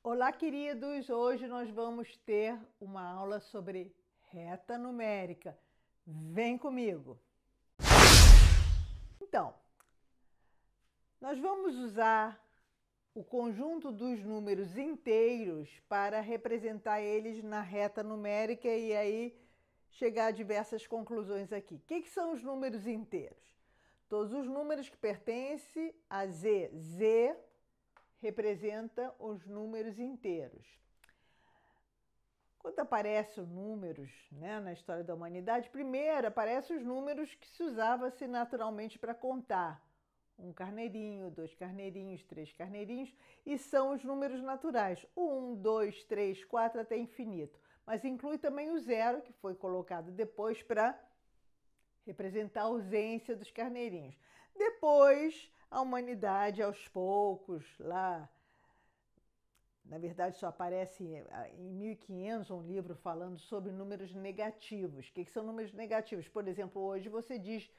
Olá, queridos! Hoje nós vamos ter uma aula sobre reta numérica. Vem comigo! Então, nós vamos usar o conjunto dos números inteiros para representar eles na reta numérica e aí chegar a diversas conclusões aqui. O que são os números inteiros? Todos os números que pertencem a Z. Z representa os números inteiros. Quando aparecem os números, na história da humanidade, primeiro aparecem os números que se usava-se naturalmente para contar. Um carneirinho, dois carneirinhos, três carneirinhos, e são os números naturais. 1, 2, 3, 4 até infinito. Mas inclui também o zero, que foi colocado depois para representar a ausência dos carneirinhos. Depois, a humanidade, aos poucos, lá... Na verdade, só aparece em 1500 um livro falando sobre números negativos. O que são números negativos? Por exemplo, hoje você diz,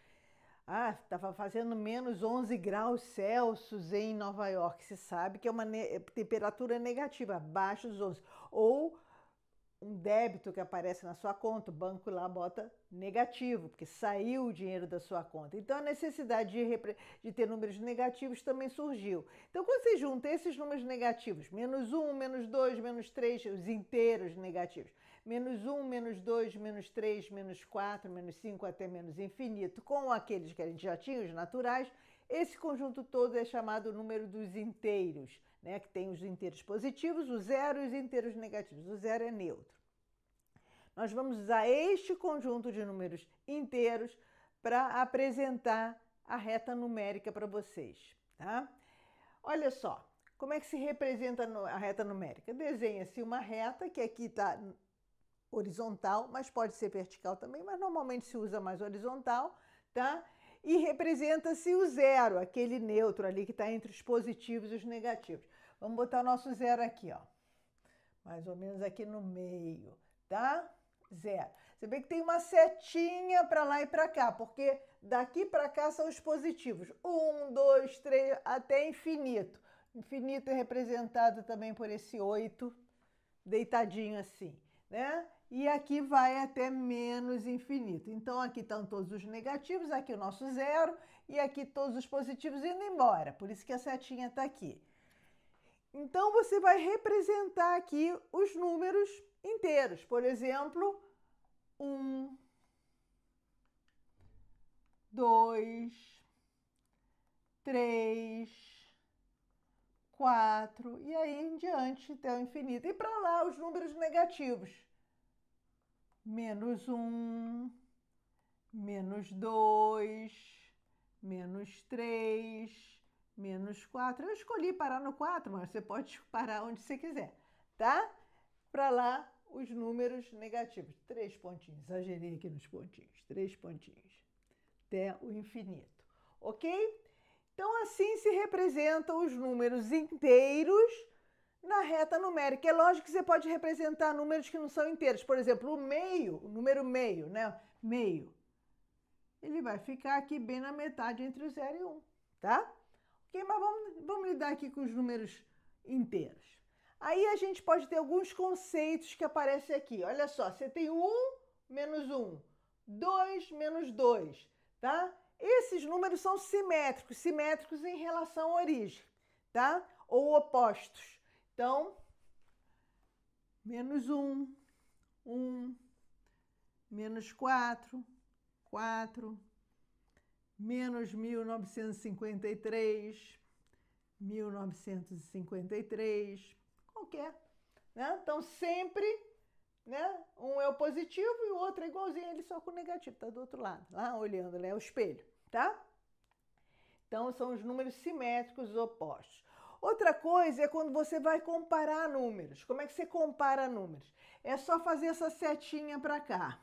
estava fazendo menos 11 graus Celsius em Nova York. Se sabe que é uma temperatura negativa, abaixo dos 11. Ou um débito que aparece na sua conta, o banco lá bota negativo, porque saiu o dinheiro da sua conta. Então, a necessidade de ter números negativos também surgiu. Então, quando você junta esses números negativos, menos 1, menos 2, menos 3, os inteiros negativos, menos 1, menos 2, menos 3, menos 4, menos 5 até menos infinito, com aqueles que a gente já tinha, os naturais, esse conjunto todo é chamado número dos inteiros, que tem os inteiros positivos, o zero e os inteiros negativos. O zero é neutro. Nós vamos usar este conjunto de números inteiros para apresentar a reta numérica para vocês, tá? Olha só, como é que se representa a reta numérica? Desenha-se uma reta, que aqui está horizontal, mas pode ser vertical também, mas normalmente se usa mais horizontal, tá? E representa-se o zero, aquele neutro ali que está entre os positivos e os negativos. Vamos botar o nosso zero aqui, ó. Mais ou menos aqui no meio, tá? Zero. Você vê que tem uma setinha para lá e para cá, porque daqui para cá são os positivos. 1, 2, 3, até infinito. Infinito é representado também por esse 8, deitadinho assim, né? E aqui vai até menos infinito. Então, aqui estão todos os negativos, aqui o nosso zero, e aqui todos os positivos indo embora. Por isso que a setinha está aqui. Então, você vai representar aqui os números inteiros. Por exemplo, 1, 2, 3, 4, e aí em diante até o infinito. E para lá, os números negativos. Menos 1, menos 2, menos 3, menos 4. Eu escolhi parar no 4, mas você pode parar onde você quiser, tá? Para lá, os números negativos. 3 pontinhos, exagerei aqui nos pontinhos. 3 pontinhos, até o infinito, ok? Então, assim se representam os números inteiros na reta numérica. É lógico que você pode representar números que não são inteiros. Por exemplo, o meio, o número meio, né? Meio. Ele vai ficar aqui bem na metade entre o 0 e 1, tá? Ok, mas vamos lidar aqui com os números inteiros. Aí a gente pode ter alguns conceitos que aparecem aqui. Olha só, você tem 1 menos 1, 2 menos 2, tá? Esses números são simétricos, simétricos em relação à origem, tá? Ou opostos. Então, menos 1, 1, menos 4, 4, menos 1953, 1953, qualquer, né? Então, sempre, né? Um é o positivo e o outro é igualzinho, ele só com o negativo, tá do outro lado, lá olhando, né? O espelho, tá? Então, são os números simétricos opostos. Outra coisa é quando você vai comparar números. Como é que você compara números? É só fazer essa setinha para cá.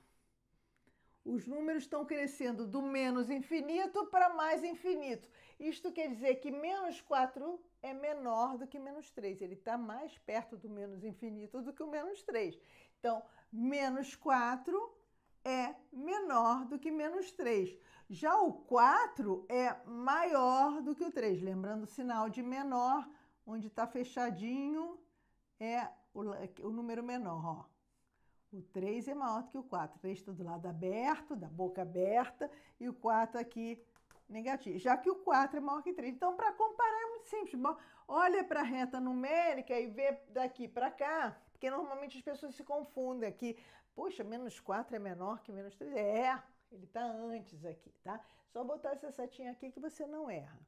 Os números estão crescendo do menos infinito para mais infinito. Isto quer dizer que menos 4 é menor do que menos 3. Ele está mais perto do menos infinito do que o menos 3. Então, menos 4 é menor do que menos 3. Já o 4 é maior do que o 3. Lembrando o sinal de menor, onde está fechadinho, é o número menor, ó. O 3 é maior do que o 4. 3 está do lado aberto, da boca aberta, e o 4 aqui negativo, já que o 4 é maior que 3. Então, para comparar é muito simples. Olha para a reta numérica e vê daqui para cá, porque normalmente as pessoas se confundem aqui. Poxa, menos 4 é menor que menos 3. Ele está antes aqui, tá? Só botar essa setinha aqui que você não erra.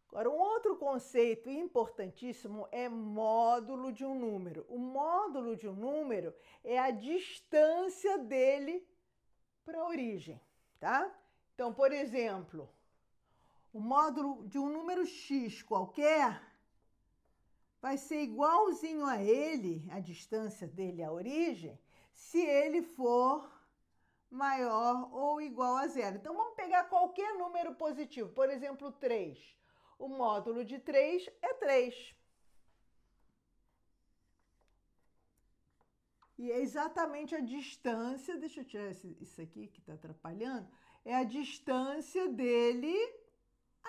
Agora, um outro conceito importantíssimo é módulo de um número. O módulo de um número é a distância dele para a origem, tá? Então, por exemplo, o módulo de um número x qualquer vai ser igualzinho a ele, a distância dele à origem, se ele for maior ou igual a zero. Então, vamos pegar qualquer número positivo, por exemplo, 3. O módulo de 3 é 3. E é exatamente a distância, deixa eu tirar isso aqui que está atrapalhando, é a distância dele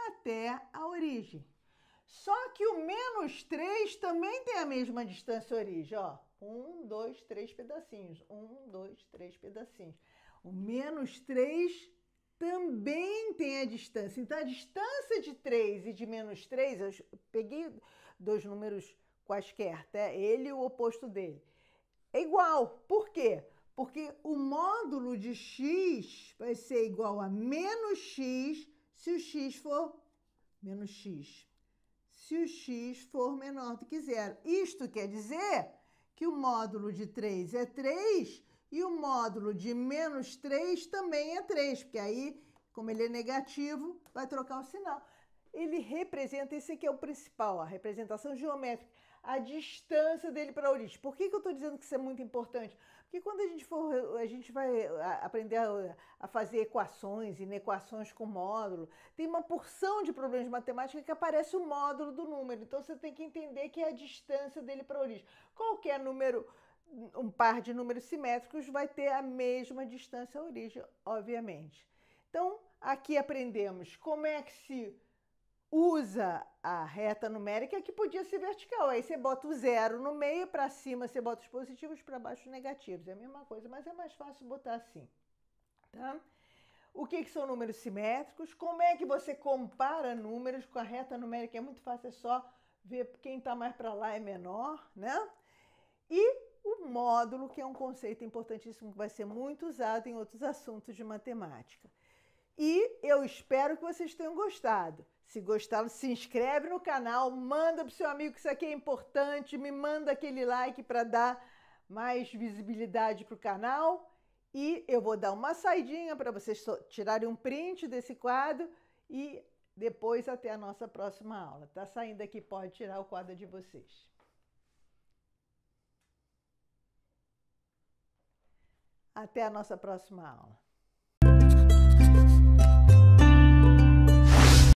até a origem. Só que o menos 3 também tem a mesma distância à origem, ó. 1, 2, 3 pedacinhos. 1, 2, 3 pedacinhos. O menos 3 também tem a distância. Então, a distância de 3 e de menos 3, eu peguei dois números quaisquer, tá? Ele e o oposto dele. É igual. Por quê? Porque o módulo de x vai ser igual a menos x se o x for menos x. Se o x for menor do que zero. Isto quer dizer que o módulo de 3 é 3 e o módulo de menos 3 também é 3, porque aí, como ele é negativo, vai trocar o sinal. Ele representa, esse aqui é o principal, a representação geométrica, a distância dele para a origem. Por que eu estou dizendo que isso é muito importante? Porque quando a gente vai aprender a fazer equações e inequações com módulo, tem uma porção de problemas de matemática que aparece o módulo do número. Então, você tem que entender que é a distância dele para a origem. Qualquer número, um par de números simétricos vai ter a mesma distância à origem, obviamente. Então, aqui aprendemos como é que se usa a reta numérica, que podia ser vertical. Aí você bota o zero no meio, para cima você bota os positivos, para baixo os negativos. É a mesma coisa, mas é mais fácil botar assim, tá? O que são números simétricos? Como é que você compara números com a reta numérica? É muito fácil, é só ver quem está mais para lá é menor, né? E o módulo, que é um conceito importantíssimo que vai ser muito usado em outros assuntos de matemática. E eu espero que vocês tenham gostado. Se gostaram, se inscreve no canal, manda para o seu amigo que isso aqui é importante, me manda aquele like para dar mais visibilidade para o canal. E eu vou dar uma saidinha para vocês tirarem um print desse quadro e depois até a nossa próxima aula. Tá saindo aqui, pode tirar o quadro de vocês. Até a nossa próxima aula.